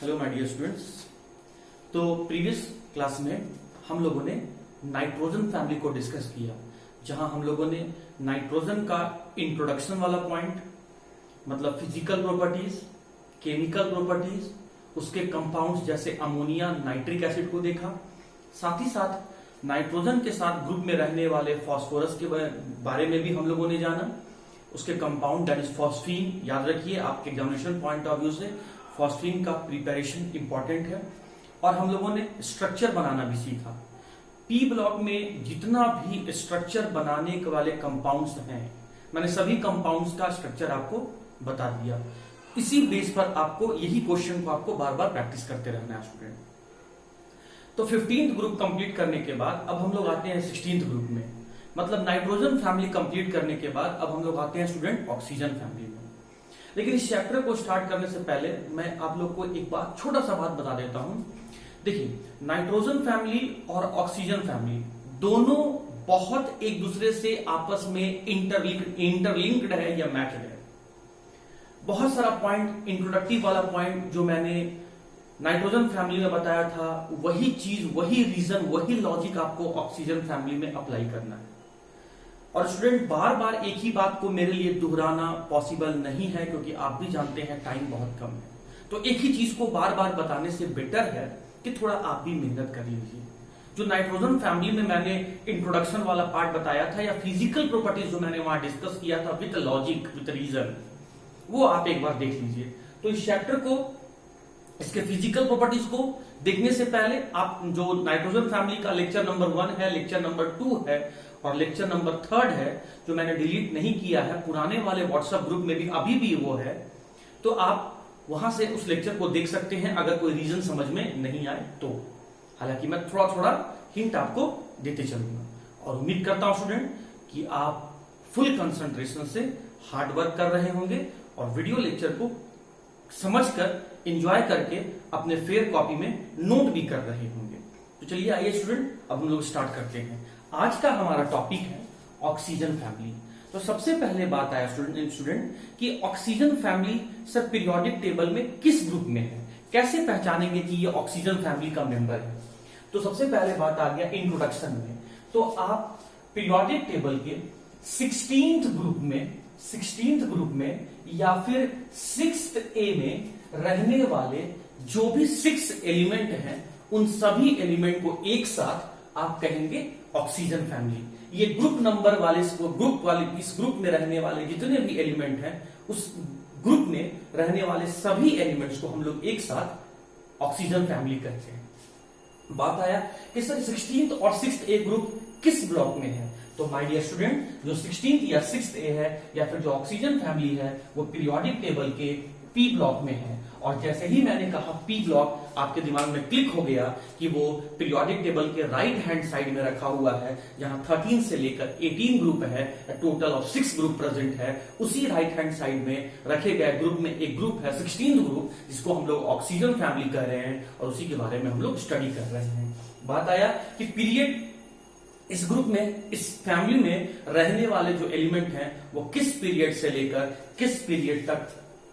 Hello my dear students. तो previous class में हम लोगों ने नाइट्रोजन फैमिली को डिस्कस किया, जहां हम लोगों ने नाइट्रोजन का इंट्रोडक्शन वाला पॉइंट, मतलब फिजिकल प्रॉपर्टीज, केमिकल प्रॉपर्टीज, उसके कंपाउंड्स जैसे अमोनिया, नाइट्रिक एसिड को देखा। साथ ही साथ नाइट्रोजन के साथ ग्रुप में रहने वाले फास्फोरस के बारे में भी हम लोगों ने जाना। उसके कंपाउंड दैट इज फॉस्फीन, याद रखिए आपके एग्जामिनेशन पॉइंट ऑफ व्यू से फॉस्फीन का प्रिपरेशन इंपॉर्टेंट है। और हम लोगों ने स्ट्रक्चर बनाना भी सीखा। पी ब्लॉक में जितना भी स्ट्रक्चर बनाने के वाले कंपाउंड्स हैं, मैंने सभी कंपाउंड्स का स्ट्रक्चर आपको बता दिया। इसी बेस पर आपको यही क्वेश्चन को आपको बार बार प्रैक्टिस करते रहना है स्टूडेंट। तो 15th ग्रुप कंप्लीट करने के बाद अब हम लोग आते हैं 16th ग्रुप में, मतलब नाइट्रोजन फैमिली कंप्लीट करने के बाद अब हम लोग आते हैं स्टूडेंट ऑक्सीजन फैमिली में। लेकिन इस चैप्टर को स्टार्ट करने से पहले मैं आप लोग को एक बात, छोटा सा बात बता देता हूं। देखिए, नाइट्रोजन फैमिली और ऑक्सीजन फैमिली दोनों बहुत एक दूसरे से आपस में इंटरलिंक्ड है या मैच्ड है। बहुत सारा पॉइंट, इंट्रोडक्टिव वाला पॉइंट जो मैंने नाइट्रोजन फैमिली में बताया था, वही चीज, वही रीजन, वही लॉजिक आपको ऑक्सीजन फैमिली में अप्लाई करना है। और स्टूडेंट, बार बार एक ही बात को मेरे लिए दोहराना पॉसिबल नहीं है, क्योंकि आप भी जानते हैं टाइम बहुत कम है। तो एक ही चीज को बार बार बताने से बेटर है कि थोड़ा आप भी मेहनत कर लीजिए। जो नाइट्रोजन फैमिली में मैंने इंट्रोडक्शन वाला पार्ट बताया था, या फिजिकल प्रॉपर्टीज जो मैंने वहां डिस्कस किया था विद लॉजिक, विद रीजन, वो आप एक बार देख लीजिए। तो इस चैप्टर को, इसके फिजिकल प्रॉपर्टीज को देखने से पहले आप जो नाइट्रोजन फैमिली का लेक्चर नंबर 1 है, लेक्चर नंबर 2 है और लेक्चर नंबर 3 है, जो मैंने डिलीट नहीं किया है, पुराने वाले व्हाट्सएप ग्रुप में भी अभी भी वो है, तो आप वहां से उस लेक्चर को देख सकते हैं अगर कोई रीजन समझ में नहीं आए तो। हालांकि मैं थोड़ा थोड़ा हिंट आपको देते चलूंगा और उम्मीद करता हूं स्टूडेंट कि आप फुल कंसंट्रेशन से हार्ड वर्क कर रहे होंगे और वीडियो लेक्चर को समझकर, एंजॉय करके अपने फेयर कॉपी में नोट भी कर रहे होंगे। तो चलिए आइए स्टूडेंट, अब हम लोग स्टार्ट करते हैं। आज का हमारा टॉपिक है ऑक्सीजन फैमिली। तो सबसे पहले बात आया स्टूडेंट कि oxygen family sir periodic table में किस ग्रुप में है, कैसे पहचानेंगे कि ये ऑक्सीजन फैमिली का मेंबर है। तो सबसे पहले बात आ गया इंट्रोडक्शन में। तो आप पीरियोडिक टेबल के 16th ग्रुप में या फिर 6th ए में रहने वाले जो भी 6 एलिमेंट हैं, उन सभी एलिमेंट को एक साथ आप कहेंगे ऑक्सीजन फैमिली। ये ग्रुप नंबर वाले, इस ग्रुप में रहने वाले जितने भी एलिमेंट हैं, उस ग्रुप में रहने वाले सभी एलिमेंट्स को हम लोग एक साथ ऑक्सीजन फैमिली कहते हैं। बात आया कि सर 16th और 6th ए ग्रुप किस ब्लॉक में है। तो माय डियर स्टूडेंट, जो 16th या 6th ए है या फिर जो ऑक्सीजन फैमिली है, वो पीरियोडिक टेबल के पी ब्लॉक में है। और जैसे ही मैंने कहा पी ब्लॉक, आपके दिमाग में क्लिक हो गया कि वो पीरियोडिक टेबल के राइट हैंड साइड में रखा हुआ है, जहां 13 से लेकर 18 ग्रुप है, टोटल ऑफ 6 ग्रुप प्रेजेंट है। उसी राइट हैंड साइड में रखे गए ग्रुप में एक ग्रुप है 16th ग्रुप, जिसको हम लोग ऑक्सीजन फैमिली कह रहे हैं और उसी के बारे में हम लोग स्टडी कर रहे हैं। बात आया कि पीरियड, इस ग्रुप में, इस फैमिली में रहने वाले जो एलिमेंट हैं वो किस पीरियड से लेकर किस पीरियड तक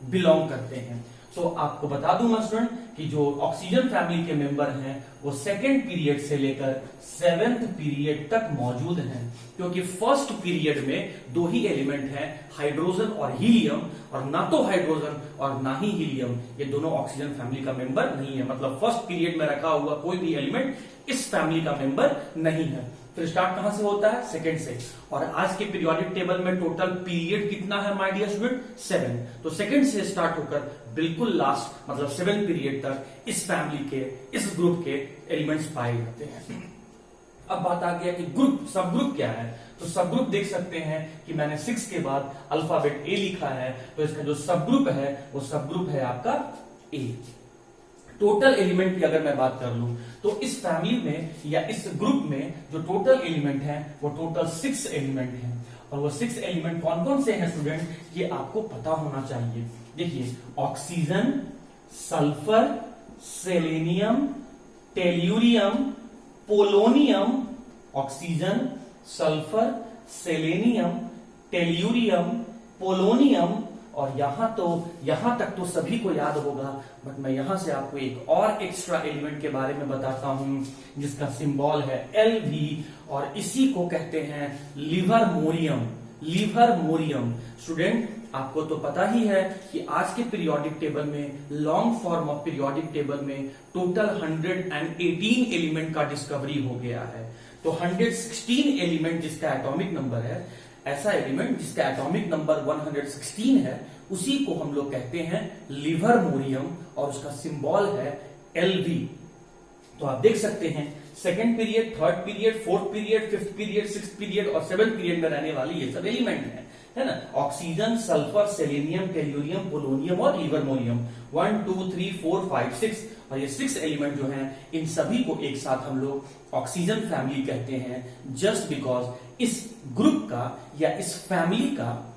बिलोंग करते हैं। तो आपको बता दूंगा स्टूडेंट कि जो ऑक्सीजन फैमिली के मेंबर हैं वो 2nd पीरियड से लेकर 7th पीरियड तक मौजूद हैं, क्योंकि फर्स्ट पीरियड में 2 ही एलिमेंट हैं, हाइड्रोजन और हीलियम, और ना तो हाइड्रोजन और ना ही हीलियम, ये दोनों ऑक्सीजन फैमिली का मेंबर नहीं है। मतलब फर्स्ट पीरियड में रखा हुआ कोई भी एलिमेंट इस फैमिली का मेंबर नहीं है। फिर स्टार्ट कहां से होता है, 2nd से। और आज के पीरियोडिक टेबल में टोटल पीरियड कितना है माय डियर स्टूडेंट, 7। तो 2nd से स्टार्ट होकर बिल्कुल लास्ट, मतलब 7th पीरियड तक इस फैमिली के, इस ग्रुप के एलिमेंट्स पाए जाते हैं। अब बात आ गया कि ग्रुप, सब ग्रुप क्या है। तो सब ग्रुप देख सकते हैं कि मैंने 6 के बाद अल्फाबेट ए लिखा है, तो इसका जो सब ग्रुप है वो सब ग्रुप है आपका ए। टोटल एलिमेंट की अगर मैं बात कर लूं तो इस फैमिली में या इस ग्रुप में जो टोटल एलिमेंट हैं वो टोटल 6 एलिमेंट हैं। और वो 6 एलिमेंट कौन कौन से हैं स्टूडेंट, ये आपको पता होना चाहिए। देखिए, oxygen, sulphur, selenium, tellurium, polonium, oxygen, sulphur, selenium, tellurium, polonium और यहां तक तो सभी को याद होगा, बट मैं यहां से आपको एक और एक्स्ट्रा एलिमेंट के बारे में बताता हूं जिसका सिंबल है Lv, और इसी को कहते हैं लिवरमोरियम। लिवरमोरियम स्टूडेंट, आपको तो पता ही है कि आज के पीरियोडिक टेबल में, long form of periodic table में टोटल 118 एलिमेंट का डिस्कवरी हो गया है। तो 116 एलिमेंट जिसका एटॉमिक नंबर है, ऐसा एलिमेंट जिसका एटॉमिक नंबर 116 है, उसी को हम लोग कहते हैं लिवरमोरियम, और उसका सिंबल है Lv। तो आप देख सकते हैं second period, third period, fourth period, fifth period, sixth period और सेवंथ पीरियड में रहने वाली ये सब एलिमेंट है ना। Oxygen, sulphur, selenium, tellurium, polonium और लिवरमोरियम, 1 2 3 4 5 6, और ये 6 एलिमेंट जो हैं, इन सभी को एक साथ हम लोग ऑक्सीजन फैमिली कहते हैं, जस्ट बिकॉज इस ग्रुप का या इस फैमिली का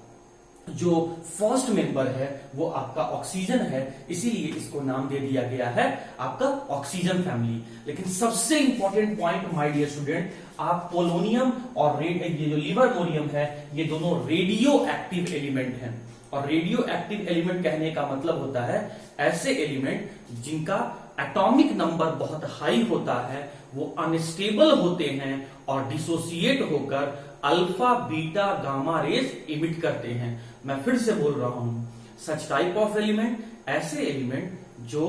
जो फर्स्ट मेंबर है वो आपका ऑक्सीजन है, इसीलिए इसको नाम दे दिया गया है आपका ऑक्सीजन फैमिली। लेकिन सबसे important point my dear student, आप पोलोनियम और ये जो लिवरमोरियम है, ये दोनों रेडियो एक्टिव एलिमेंट हैं। और रेडियो एक्टिव एलिमेंट कहने का मतलब होता है ऐसे एलिमेंट जिनका एटॉमिक नंबर बहुत हाई होता है, वो अनस्टेबल होते हैं और डिसोसिएट होकर alpha, beta, gamma rays emit करते हैं। मैं फिर से बोल रहा हूं, सच टाइप ऑफ एलिमेंट, ऐसे एलिमेंट जो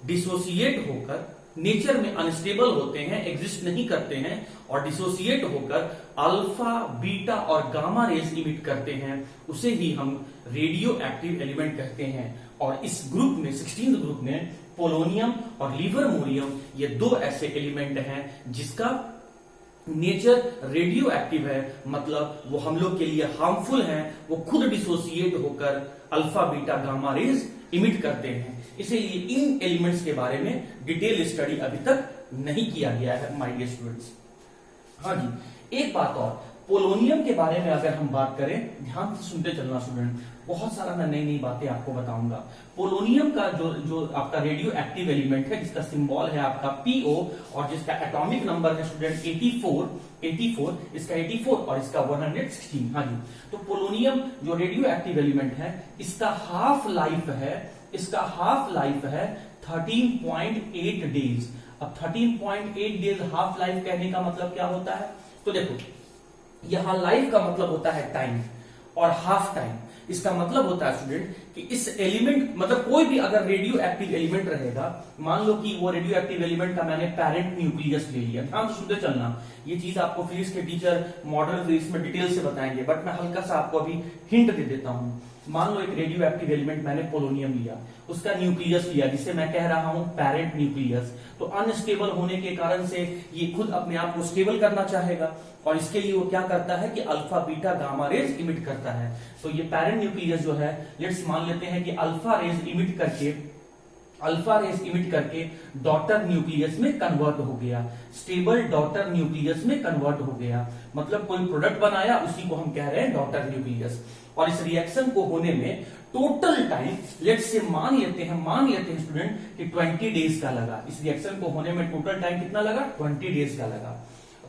डिसोसिएट होकर नेचर में अनस्टेबल होते हैं, एग्जिस्ट नहीं करते हैं और डिसोसिएट होकर अल्फा, बीटा और गामा रेज इमिट करते हैं, उसे ही हम रेडियो एक्टिव एलिमेंट कहते हैं। और इस ग्रुप में 16th ग्रुप में पोलोनियम और लिवरमोरियम, ये दो ऐसे एलिमेंट हैं जिसका नेचर रेडियो एक्टिव है, मतलब वो हम लोग के लिए हार्मफुल हैं, वो खुद डिसोसिएट होकर alpha, beta, gamma rays emit करते हैं। इसीलिए इन एलिमेंट्स के बारे में डिटेल स्टडी अभी तक नहीं किया गया है माय डियर स्टूडेंट्स। हाँ जी, एक बात और, पोलोनियम के बारे में अगर हम बात करें, ध्यान से सुनते चलना स्टूडेंट, बहुत सारा मैं नई नई बातें आपको बताऊंगा। पोलोनियम का जो आपका रेडियो एक्टिव एलिमेंट है, जिसका सिंबल है आपका PO और जिसका एटॉमिक नंबर है स्टूडेंट 84, इसका 84 और इसका 116। हाँ जी, तो पोलोनियम जो रेडियो एक्टिव एलिमेंट है, इसका हाफ लाइफ है 13.8 डेज। अब 13.8 डेज हाफ लाइफ कहने का मतलब क्या होता है? तो देखो, यहां लाइफ का मतलब होता है टाइम और हाफ टाइम। इसका मतलब होता है स्टूडेंट कि इस एलिमेंट, मतलब कोई भी अगर रेडियो एक्टिव एलिमेंट रहेगा, मान लो कि वो रेडियो एक्टिव एलिमेंट का मैंने पेरेंट न्यूक्लियस ले लिया। ध्यान से सुनते चलना, ये चीज आपको फिजिक्स के टीचर मॉडल फिजिक्स में डिटेल से बताएंगे, बट मैं हल्का सा आपको अभी हिंट दे देता हूं। मान लो एक रेडियो एक्टिव एलिमेंट मैंने पोलोनियम लिया, उसका न्यूक्लियस लिया जिसे मैं कह रहा हूं पेरेंट न्यूक्लियस। तो अनस्टेबल होने के कारण से ये खुद अपने आप को स्टेबल करना चाहेगा, और इसके लिए वो क्या करता है कि alpha, beta, gamma rays emit करता है। तो ये पेरेंट न्यूक्लियस जो है, लेट्स मान लेते हैं कि अल्फा रेज इमिट करके डॉटर न्यूक्लियस में कन्वर्ट हो गया, स्टेबल डॉटर न्यूक्लियस में कन्वर्ट हो गया, मतलब कोई प्रोडक्ट बनाया, उसी को हम कह रहे हैं डॉटर न्यूक्लियस। और इस रिएक्शन को होने में टोटल टाइम, लेट्स से मान लेते हैं स्टूडेंट कि 20 डेज का लगा। इस रिएक्शन को होने में टोटल टाइम कितना लगा? 20 डेज का लगा।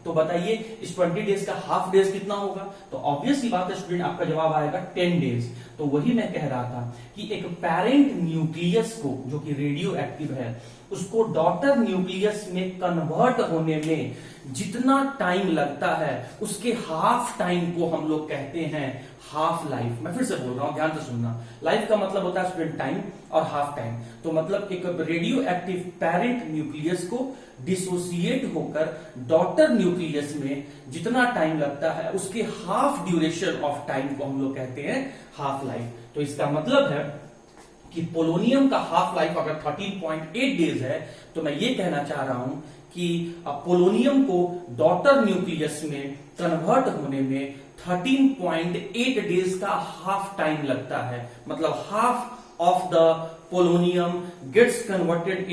तो बताइए इस 20 डेज का हाफ डेज कितना होगा? तो ऑब्वियस सी बात है स्टूडेंट, आपका जवाब आएगा 10 डेज। तो वही मैं कह रहा था कि एक पेरेंट न्यूक्लियस को, जो कि रेडियो एक्टिव है, उसको डॉटर न्यूक्लियस में कन्वर्ट होने में जितना टाइम लगता है, उसके हाफ टाइम को हम लोग कहते हैं हाफ लाइफ। मैं फिर से बोल रहा हूं, ध्यान से सुनना। लाइफ का मतलब होता है स्टूडेंट टाइम और हाफ टाइम। तो मतलब एक रेडियो एक्टिव पेरेंट न्यूक्लियस को डिसोसिएट होकर डॉटर न्यूक्लियस में जितना टाइम लगता है, उसके हाफ ड्यूरेशन ऑफ टाइम को हम लोग कहते हैं हाफ लाइफ। तो इसका मतलब है कि पोलोनियम का हाफ लाइफ अगर 13.8 डेज है, तो मैं ये कहना चाह रहा हूं कि पोलोनियम को डॉटर न्यूक्लियस में कन्वर्ट होने में 13.8 डेज का हाफ टाइम लगता है। मतलब half of the polonium gets converted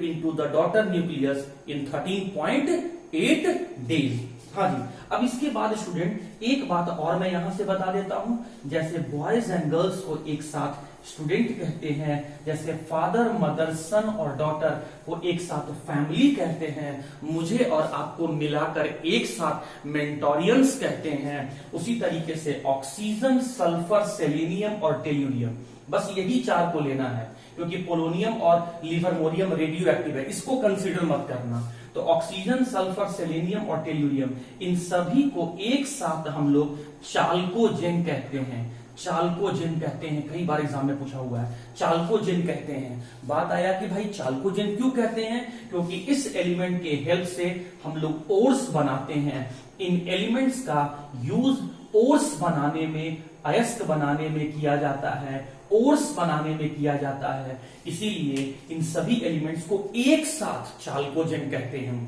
into the daughter nucleus in 13.8 days. हाँ जी, अब इसके बाद स्टूडेंट एक बात और मैं यहां से बता देता हूं, जैसे बॉयज एंड गर्ल्स को एक साथ स्टूडेंट कहते हैं, जैसे फादर मदर सन और डॉटर को एक साथ फैमिली कहते हैं, मुझे और आपको मिलाकर एक साथ मेंटोरियंस कहते हैं, उसी तरीके से ऑक्सीजन, सल्फर, सेलेनियम और टेल्यूरियम, बस यही चार को लेना है, क्योंकि पोलोनियम और लिवर्मोरियम रेडियो एक्टिव है, इसको कंसीडर मत करना। तो ऑक्सीजन, सल्फर, सेलेनियम और टेल्यूरियम, इन सभी को एक साथ हम लोग चाल्कोजेन कहते हैं। चाल्कोजेन कहते हैं, कई बार एग्जाम में पूछा हुआ है, चाल्कोजेन कहते हैं। बात आया कि भाई चाल्कोजेन क्यों कहते हैं, क्योंकि इस एलिमेंट के हेल्प से हम लोग ओर्स बनाते हैं। इन एलिमेंट्स का यूज ओर्स बनाने में, अयस्क बनाने में किया जाता है, ओर्स बनाने में किया जाता है, इसीलिए इन सभी एलिमेंट्स को एक साथ चाल्कोजेन कहते हैं।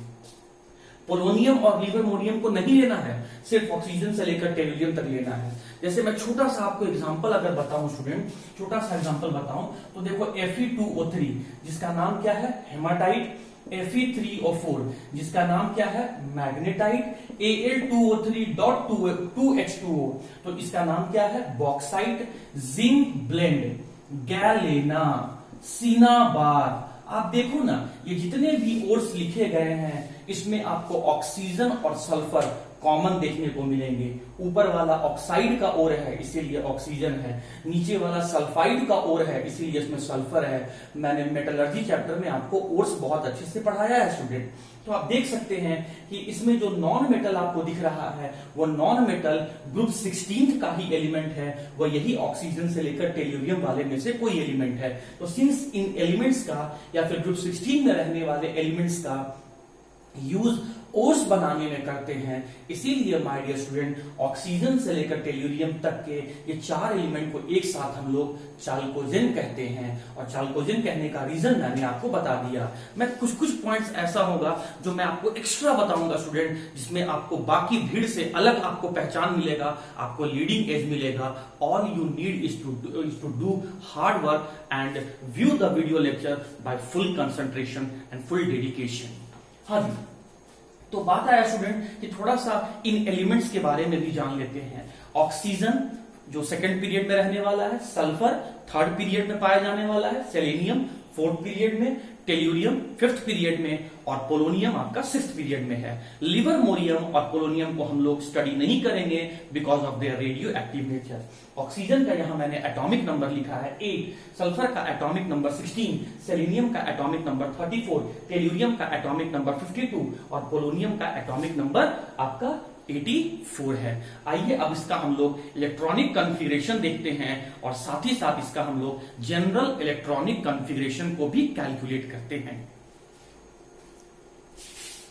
पोलोनियम और लिवर्मोरियम को नहीं लेना है, सिर्फ ऑक्सीजन से लेकर टेल्यूरियम तक लेना है। जैसे मैं छोटा सा आपको एग्जांपल अगर बताऊं स्टूडेंट, छोटा सा एग्जांपल बताऊं तो देखो Fe2O3 जिसका नाम क्या है हेमाटाइट, Fe3O4 जिसका नाम क्या है मैग्नेटाइट, Al2O3.2H2O तो इसका नाम क्या है bauxite, zinc blende, galena, cinnabar. आप देखो ना, ये जितने भी ओर्स लिखे गए हैं इसमें आपको ऑक्सीजन और सल्फर कॉमन देखने को मिलेंगे। ऊपर वाला ऑक्साइड का ओर है इसीलिए ऑक्सीजन है, नीचे वाला सल्फाइड का ओर है इसीलिए इसमें सल्फर है। मैंने मेटलर्जी चैप्टर में आपको ओर्स बहुत अच्छे से पढ़ाया है स्टूडेंट। तो आप देख सकते हैं कि इसमें जो नॉन मेटल आपको दिख रहा है वो नॉन मेटल ग्रुप 16 का ही एलिमेंट है, वो यही ऑक्सीजन से लेकर टेल्यूरियम वाले में से कोई एलिमेंट है। तो सिंस इन एलिमेंट्स का या फिर ग्रुप 16 में रहने वाले एलिमेंट्स का यूज ओर्स बनाने में करते हैं, इसीलिए माय डियर स्टूडेंट ऑक्सीजन से लेकर टेल्यूरियम तक के ये चार एलिमेंट को एक साथ हम लोग चाल्कोजेन कहते हैं। और चाल्कोजेन कहने का रीजन मैंने आपको बता दिया। मैं कुछ पॉइंट्स ऐसा होगा जो मैं आपको एक्स्ट्रा बताऊंगा स्टूडेंट, जिसमें आपको बाकी भीड़ से अलग आपको पहचान मिलेगा, आपको लीडिंग एज मिलेगा। All you need is to do hard work and view the video lecture by full concentration and full dedication. हाँ जी, तो बात आया स्टूडेंट कि थोड़ा सा इन एलिमेंट्स के बारे में भी जान लेते हैं। ऑक्सीजन जो सेकंड पीरियड में रहने वाला है, सल्फर थर्ड पीरियड में पाया जाने वाला है, सेलेनियम फोर्थ पीरियड में, टेल्यूरियम फिफ्थ पीरियड में और पोलोनियम आपका सिक्स्थ पीरियड में है। लिवर्मोरियम और पोलोनियम को हम लोग स्टडी नहीं करेंगे because of their radio active nature. Oxygen का यहां मैंने एटॉमिक नंबर लिखा है 8, सल्फर का एटॉमिक नंबर 16, सेलेनियम का एटॉमिक नंबर 34, टेल्यूरियम का एटॉमिक नंबर 52 और पोलोनियम का एटॉमिक नंबर आपका 84 है। आइए अब इसका हम लोग इलेक्ट्रॉनिक कॉन्फ़िगरेशन देखते हैं और साथ ही साथ इसका हम लोग जनरल इलेक्ट्रॉनिक कॉन्फ़िगरेशन को भी कैलकुलेट करते हैं।